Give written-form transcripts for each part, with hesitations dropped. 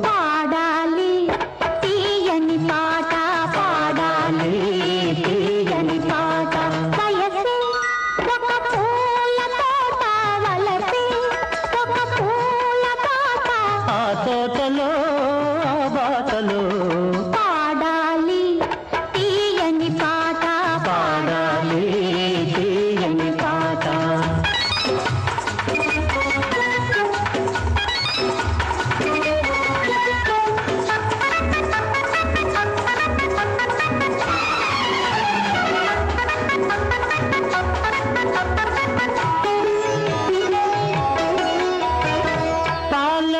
పాడాలి తీయని పాట పాడాలి తీయని పాట వయసే ఒక పూల తోట వలసే ఒక పూల పాట ఆ తోటలో బాటలో పాడాలి తీయని పాట పాడాలి తీయని పాట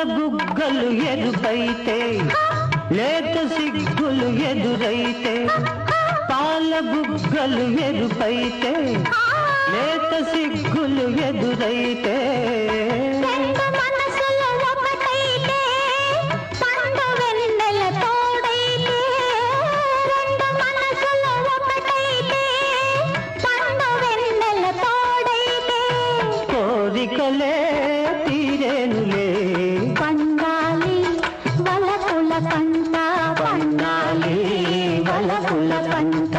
బుగ్గలు ఎరుపైతే లేత సిగ్గులు ఎదురైతే పాల బుగ్గలు ఎరుపైతే లేత సిగ్గులు ఎదురైతే కోరికలే తీరేనులే పండాలి వలపుల పంట పండాలి వలపుల పంట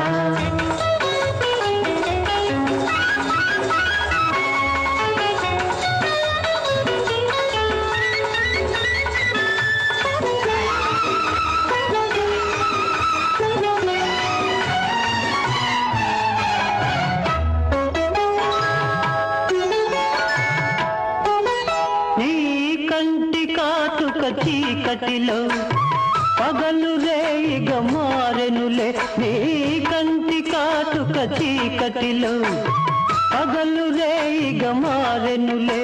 చీకటిలో పగలు రేయిగ మారెనులే నీ కంటి కాటుక చీకటిలో పగలు రేయిగ మారెనులే